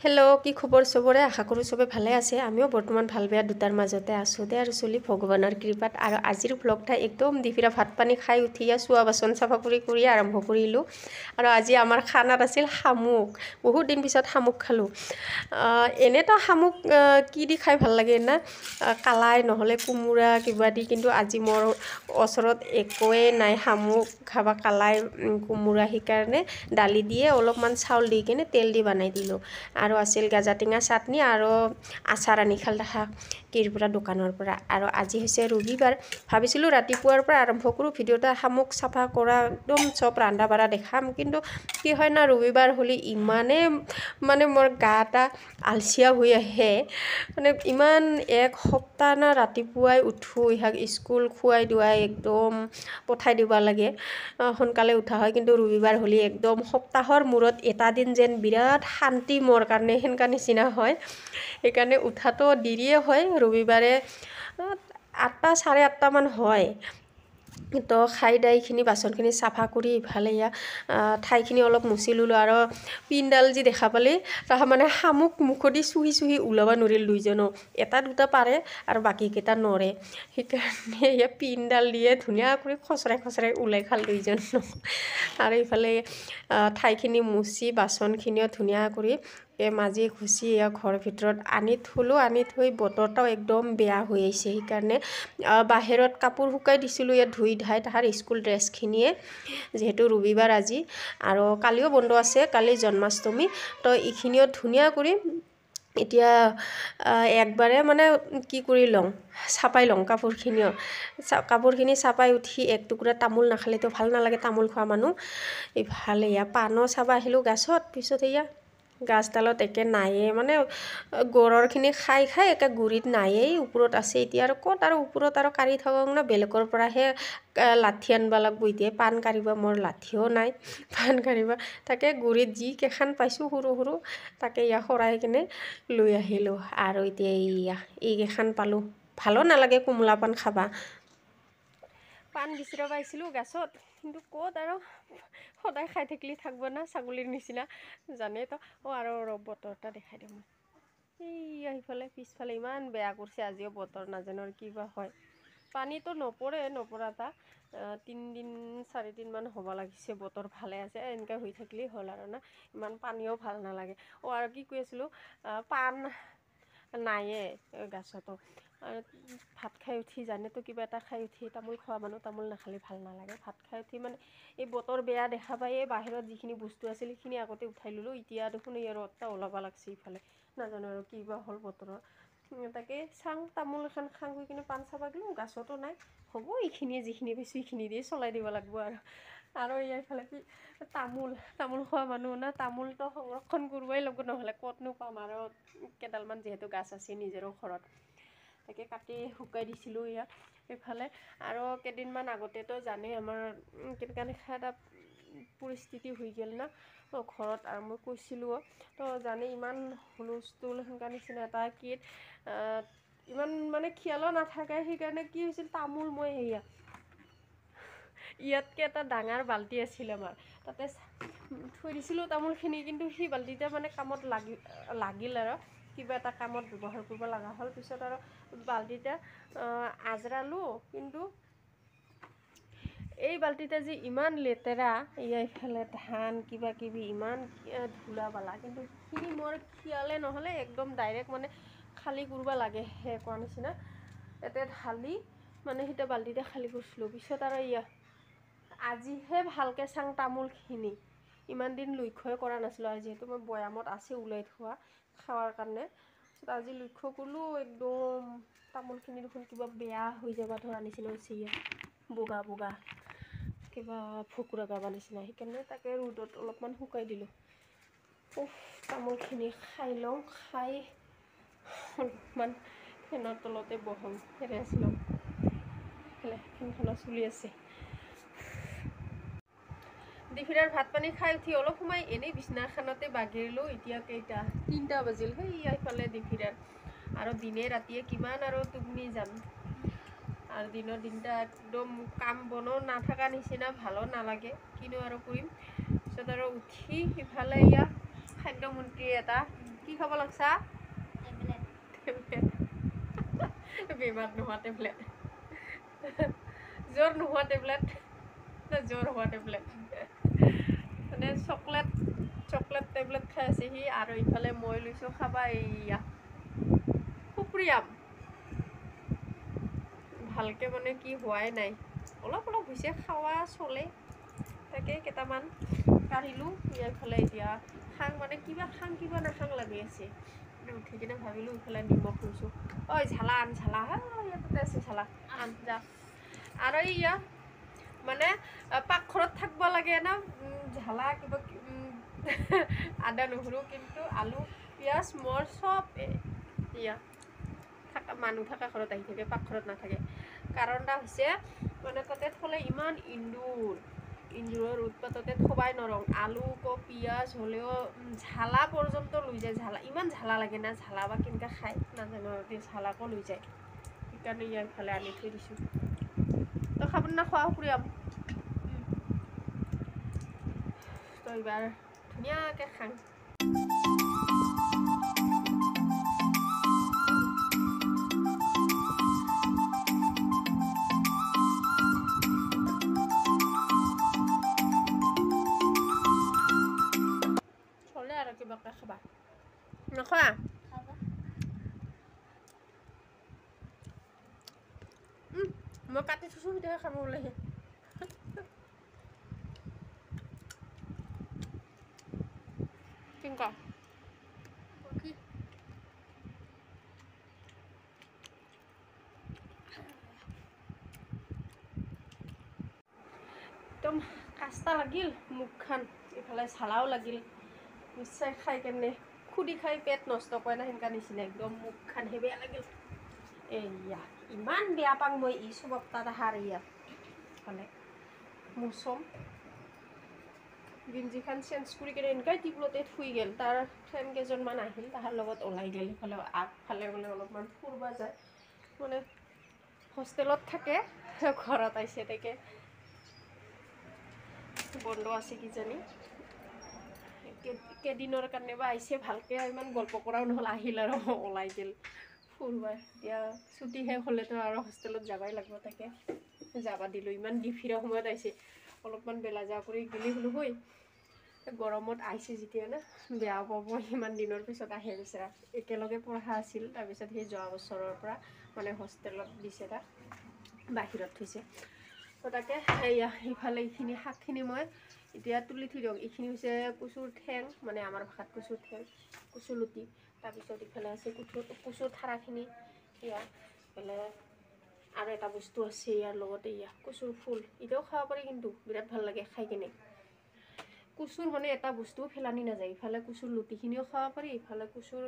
hello' কি খবৰ চবৰে আশা কৰোঁ চবে ভালে আছে আমিও বৰ্তমান ভাল বেয়া দুটাৰ মাজতে আছোঁ দে আৰু চলি ভগৱানৰ কৃপাত আৰু আজিৰ ভ্লগটা একদম দিফিৰা ভাত পানী খাই উঠিয়া চোৱা বাচন চাফা কৰি আৰম্ভ কৰিলোঁ আৰু আজি আমাৰ খানাত আছিল শামুক বহুত দিন পিছত শামুক খালোঁ এনেতো শামুক কি দি খাই ভাল লাগে না কালাই নহ'লে কোমোৰা কিবা দি কিন্তু আজি মোৰ ওচৰত একোৱেই নাই শামুক খাবা কালাই কোমোৰা সেইকাৰণে দালি দিয়ে অলপমান চাউল দি কিনে তেল দি বনাই দিলোঁ আৰু আছিল গাজা টেঙা চাটনি আৰু আচাৰ আনি খাল দেখা কিৰ পৰা দোকানৰ পৰা আৰু আজি হৈছে ৰবিবাৰ ভাবিছিলোঁ ৰাতিপুৱাৰ পৰা আৰম্ভ কৰোঁ ভিডিঅ'টা শামুক চাফা কৰা একদম চব ৰান্ধা বাঢ়া দেখাম কিন্তু কি হয় না ৰবিবাৰ হ'লে ইমানে মানে মোৰ গা এটা আলচিয়া হৈ আহে মানে ইমান এক সপ্তাহ না ৰাতিপুৱাই উঠো ইহাক স্কুল খুৱাই দুৱাই একদম পঠাই দিব লাগে সোনকালে উঠা হয় কিন্তু ৰবিবাৰ হ'লে একদম সপ্তাহৰ মূৰত এটা দিন যেন বিৰাট শান্তি মোৰ কাৰণে সেনেকা নিচিনা হয় সেইকাৰণে উঠাটো দেৰিয়ে হয় ৰবিবাৰে 8টা 8:30 মান হয় তো খাই দাইখিনি বাচনখিনি চাফা কৰি ইফালে ঠাইখিনি অলপ মুচি ললোঁ আৰু পিনডাল যি দেখা পালে তাৰ মানে শামুক মুখদি চুহি ওলাব নোৱাৰিল দুইজনো এটা দুটা পাৰে আৰু বাকীকেইটা নৰে সেইকাৰণে পিনডাল দিয়ে ধুনীয়া কৰি খচৰাই ওলাই খাল দুইজন আৰু ইফালে ঠাইখিনি মুচি বাচনখিনিও ধুনীয়া কৰি মাজি খুচি ঘৰ ভিতৰত আনি থলোঁ আনি থৈ বতৰটাও একদম বেয়া হৈ আহিছে সেইকাৰণে বাহিৰত কাপোৰ শুকাই দিছিলোঁ ধুই ধাই তাহাৰ স্কুল ড্ৰেছখিনিয়ে যিহেতু ৰবিবাৰ আজি আৰু কালিও বন্ধ আছে কালি জন্মাষ্টমী তো এইখিনিও ধুনীয়া কৰি এতিয়া একবাৰে মানে কি কৰি লওঁ চাপাই লওঁ কাপোৰখিনি চাপাই উঠি এক টুকুৰা তামোল নাখালেতো ভাল নালাগে তামোল খোৱা মানুহ ইফালে পাণো চাব আহিলোঁ গাছত পিছত গাছডালত একে নায়ে মানে গৰৰখিনি খাই একে গুৰিত নায়েই ওপৰত আছে এতিয়া আৰু ক'ত আৰু ওপৰত আৰু কাঢ়ি থাকক না বেলেগৰ পৰাহে লাঠি আনবা লাগব এতিয়া পাণ কাঢ়িব মোৰ লাঠিও নাই পাণ কাঢ়িব তাকে গুৰিত যি কেইখান পাইছোঁ সৰু তাকে সৰাই কিনে লৈ আহিলোঁ আৰু এতিয়া এইকেইখান পালোঁ ভালো নালাগে কোমলা পাণ খাবা পাণ বিচৰা পাইছিলোঁ গাছত কিন্তু ক'ত আৰু সদায় খাই থাকিলে থাকিব না ছাগলীৰ নিচিনা জানেই তো আৰু বতৰটা দেখাই দিওঁ সেইফালে পিছফালে ইমান বেয়া কৰিছে আজিও বতৰ নাজানো কিবা হয় পানীটো নপৰা 3 4 দিনমান হ'ব লাগিছে বতৰ ভালে আছে এনেকৈ হৈ থাকিলেই হ'ল আৰু না ইমান পানীও ভাল নালাগে আৰু কি কৈ আছিলোঁ পাণ নায়ে গাছতো আৰু ভাত খাই উঠি জানেতো কিবা এটা খাই উঠি তামোল খোৱা মানুহ তামোল নাখালে ভাল নালাগে ভাত খাই উঠি মানে এই বতৰ বেয়া দেখা পাই বাহিৰত যিখিনি বস্তু আছিল সেইখিনি আগতে উঠাই ল'লোঁ এতিয়া দেখোন ৰ'দটা ওলাব লাগছে ইফালে নাজানো আৰু কিবা হ'ল বতৰৰ তাকে চাং তামোল এখন খাং হৈ কিনে পাণ চাবা গ'লোঁ গাছতো নাই হ'ব এইখিনিয়ে যিখিনি পাইছোঁ এইখিনি দিয়ে চলাই দিব লাগিব আৰু এইফালে কি তামোল খোৱা মানুহ না তামোলটো সংৰক্ষণ কৰিবই লাগিব নহ'লে ক'তনো পাম আৰু কেইডালমান যিহেতু গাছ আছে নিজৰো ঘৰত তাকে কাটি শুকাই দিছিলোঁ এইফালে আৰু কেইদিনমান আগতেতো জানেই আমাৰ কেনেকুৱা এটা পৰিস্থিতি হৈ গ'ল না ঘৰত আৰু মই কৈছিলোঁ তো জানে ইমান হুলস্থুল সেনেকুৱা নিচিনা এটা কীট ইমান মানে খিয়ালো নাথাকে সেইকাৰণে কি হৈছিল তামোল মই ইয়াতকৈ এটা ডাঙৰ বাল্টি আছিল আমাৰ তাতে থৈ দিছিলোঁ তামোলখিনি কিন্তু সেই বাল্টিতে মানে কামত লাগিল আৰু কিবা এটা কামত ব্যৱহাৰ কৰিব লগা হ'ল পিছত আৰু বাল্টিতে আজৰালোঁ কিন্তু এই বাল্টিতে যে ইমান লেতেৰা এইফালে ধান কিবা কিবি ইমান ধূলা বালা কিন্তু সেইখিনি মোৰ খিয়ালে নহ'লে একদম ডাইৰেক্ট মানে খালী কৰিব লাগে কোৱা নিচিনা ইয়াতে ঢালি মানে সেইটো বাল্টিতে খালী কৰিছিলোঁ পিছত আৰু আজিহে ভালকৈ চাং তামোলখিনি ইমান দিন লক্ষ্যই কৰা নাছিলোঁ আৰু যিহেতু মই বৈয়ামত আছে ওলাই থোৱা খাৱাৰ কাৰণে আজি লক্ষ্য কৰিলোঁ একদম তামোলখিনি দেখোন কিবা বেয়া হৈ যাব ধৰা নিচিনা হৈছে বগা কিবা ভুকুৰা গাবা নিচিনা সেইকাৰণে তাকে ৰ'দত অলপমান শুকাই দিলোঁ তামোলখিনি খাই লওঁ খাই অলপমান ফেনৰ তলতে বহোঁ ৰেষ্ট লওঁ ফেনখনো চলি আছে ডিফিৰাৰ ভাত পানী খাই উঠি অলপ সময় এনেই বিছনাখনতে বাগৰিলোঁ এতিয়া কেইটা 3টা বাজিল এইফালে ডিফিৰাৰ আৰু দিনে ৰাতিয়ে কিমান আৰু টোপনি যাম আৰু দিনৰ দিনটা একদম কাম বনো নাথাকা নিচিনা ভালো নালাগে কিনো আৰু কৰিম পিছত আৰু উঠি সিফালে খাদ্যমন্ত্ৰী এটা কি খাব লাগছা বেমাৰ নোহোৱা টেবলেট জ্বৰ নোহোৱা টেবলেট জ্বৰ হোৱা টেবলেট মানে চকলেট টেবলেট খাই আছে সি আৰু ইফালে মই লৈছোঁ খাবা এইয়া সুপ্ৰিয়াম ভালকৈ মানে কি হোৱাই নাই অলপ হৈছে খাৱা চলে তাকে কেইটামান কাঢ়িলোঁ এইফালে এতিয়া খাং মানে কিবা নাখাং লাগি আছে উঠি কিনে ভাবিলোঁ ইফালে নিমখ লৈছোঁ ঐ ঝালা আন ঝালা ইয়াতে আছে ঝালা আন যা আৰু ইয়া মানে পাকঘৰত থাকিব লাগে না ঝালা কিবা আদা নহৰু কিন্তু আলু পিঁয়াজ মোৰ চব ইয়া থাকা মানুহ থকা ঘৰত আহি থাকে পাকঘৰত নাথাকে কাৰণ এটা হৈছে মানে তাতে থ'লে ইমান ইন্দুৰৰ উৎপাততে থবাই নৰং আলু পিঁয়াজ হ'লেও ঝালা পৰ্যন্ত লৈ যায় ঝালা ইমান ঝালা লাগে না ঝালা বা কেনেকৈ খায় নাজানো আৰু ঝালাকো লৈ যায় সেইকাৰণে ইয়াৰ ফালে আনি থৈ দিছোঁ তই খাব না খোৱা সুপ্ৰিয়াম তই এইবাৰ ধুনীয়াকৈ খাং আৰু কিবাকৈ খাবা নখোৱা মই কাটি থৈছোঁ তেতিয়াহে খাব ওলাইছে কেনেকুৱা একদম কাষ্টা লাগিল মুখখন ইফালে ঝালাও লাগিল নিশ্চয় খাই কেনে খুদি খাই পেট নষ্ট কৰে না সেনেকুৱা নিচিনা একদম মুখখন হে বেয়া লাগিল এয়া ইমান বেয়া পাং মই ই চবপ্তাহ আহাৰ ইয়াত ফালে মুচম গিঞ্জিখন চেঞ্জ কৰি কিনে এনেকুৱাই টিপলতে থুই গ'ল তাৰ ফ্ৰেণ্ড কেইজনমান আহিল তাহাৰ লগত ওলাই গ'ল ইফালে আগফালে বোলে অলপমান ফুৰিব যায় মানে হোষ্টেলত থাকে ঘৰত আহিছে তাকে বন্ধ আছে কিজানি কেইদিনৰ কাৰণে বা আহিছে ভালকৈ ইমান গল্প কৰাও নহ'ল আহিল আৰু ওলাই গ'ল ফুৰিব এতিয়া ছুটি শেষ হ'লেতো আৰু হোষ্টেলত যাবই লাগিব তাকে যাবা দিলোঁ ইমান ডিফিৰা সময়ত আহিছে অলপমান বেলা যা কৰি গ'লি বোলো হৈ গৰমত আহিছে যেতিয়া না বেয়া পাব ইমান দিনৰ পিছত আহে বেচেৰা একেলগে পঢ়া আছিল তাৰপিছত সেই যোৱা বছৰৰ পৰা মানে হোষ্টেলত দিছে তাক বাহিৰত থৈছে তো তাকে সেয়া ইফালে এইখিনি শাকখিনি মই এতিয়া তুলি থৈ দিওঁ এইখিনি হৈছে কচুৰ ঠেং মানে আমাৰ ভাষাত কচুৰ ঠেং কচু লুটি তাৰপিছত ইফালে আছে কচুৰ ঠাৰাখিনি ইয়া ইফালে আৰু এটা বস্তু আছে ইয়াৰ লগতে ইয়া কচুৰ ফুল এতিয়াও খাব পাৰি কিন্তু বিৰাট ভাল লাগে খাই কিনে কচুৰ মানে এটা বস্তুও ফেলানি নাযায় ইফালে কচুৰ লুটিখিনিও খাব পাৰি ইফালে কচুৰ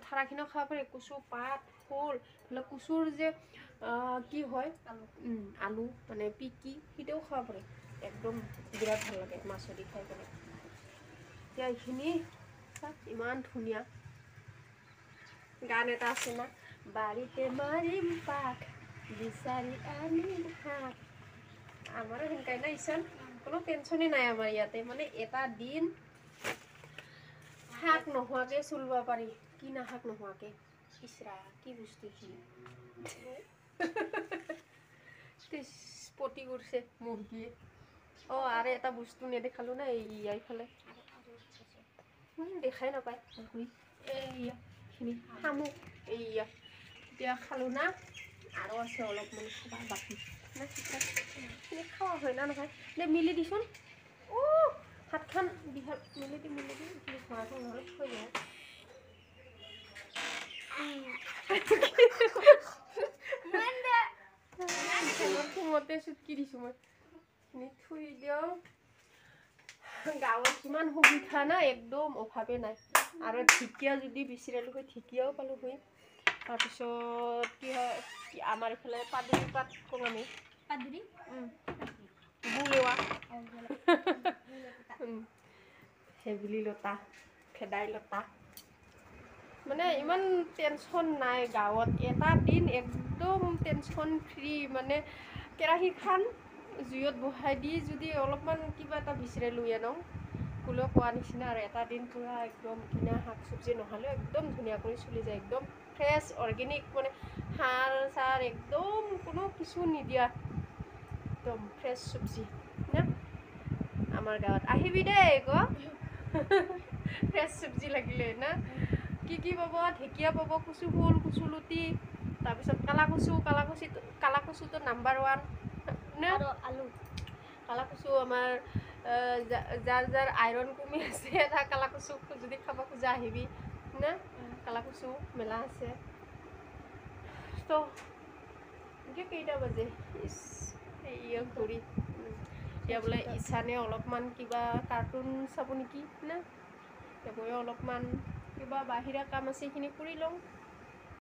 ঠাৰাখিনিও খাব পাৰি কচু পাত ফুল ইফালে কচুৰ যে কি হয় আলু মানে পিকি সেইটোও খাব পাৰি একদম বিৰাট ভাল লাগে মাছেদি খাই কিনে এতিয়া এইখিনি ইমান ধুনীয়া গান এটা আছে না বাৰীতে মাৰিম পাক বিচাৰি আনিম শাক আমাৰো সেনেকাই না ইছান কোনো টেনশ্যনেই নাই আমাৰ ইয়াতে মানে এটা দিন শাক নোহোৱাকৈ চলিব পাৰি কিনা শাক নোহোৱাকৈ ইচৰা কি বস্তু পতি কৰিছে মুৰ্গীয়ে আৰু এটা বস্তু নেদেখালোঁ না এইফালে দেখাই নাপায় এইয়াখিনি শামুক এইয়া এতিয়া খালোঁ না আৰু আছে অলপমান খাবা বাকী না সেইখিনি খাওয়া হয় না নহয় দে মিলি দিচোন হাতখন বিহাত মিলি দি এইখিনি খোৱাটো নহ'লে থৈ যায় মতে চুটকি দিছোঁ মই এইখিনি থৈ দিওঁ গাঁৱত কিমান সুবিধা না একদম অভাৱে নাই আৰু ঢেকীয়া যদি বিচাৰিলোঁ হয় ঢেকীয়াও পালোঁ হয় তাৰপিছত কি হয় আমাৰ এইফালে পাদুৰি পাত কওঁ আমি পাদুৰি বুলেৱা হেবুলি লতা ভেদাইলতা মানে ইমান টেনশ্যন নাই গাঁৱত এটা দিন একদম টেনশ্যন ফ্ৰী মানে কেৰাহীখন জুইত বহাই দি যদি অলপমান কিবা এটা বিচাৰি লৈ আনো স্কুলত কোৱা নিচিনা আৰু এটা দিন পূৰা একদম কিনা শাক চব্জি নহ'লেও একদম ধুনীয়া কৰি চলি যায় একদম ফ্ৰেছ অৰ্গেনিক মানে সাৰ চাৰ একদম কোনো কিছু নিদিয়া একদম ফ্ৰেছ চব্জি না আমাৰ গাঁৱত আহিবি দেই আকৌ ফ্ৰেছ চব্জি লাগিলে না কি পাব ঢেকীয়া পাব কচু ফুল কচু লুটি তাৰপিছত কালা কচুটো নাম্বাৰ 1 নে আৰু আলু কালা কচু আমাৰ যাৰ আইৰণ কমি আছে এটা কালা কচু যদি খাব খোজা আহিবি না কালা কচু মেলা আছে তো এতিয়া কেইটা বাজে ইয়ে ঘূৰি এতিয়া বোলে ইছানে অলপমান কিবা কাৰ্টুন চাব নেকি না এতিয়া ময়ো অলপমান কিবা বাহিৰা কাম আছে সেইখিনি কৰি লওঁ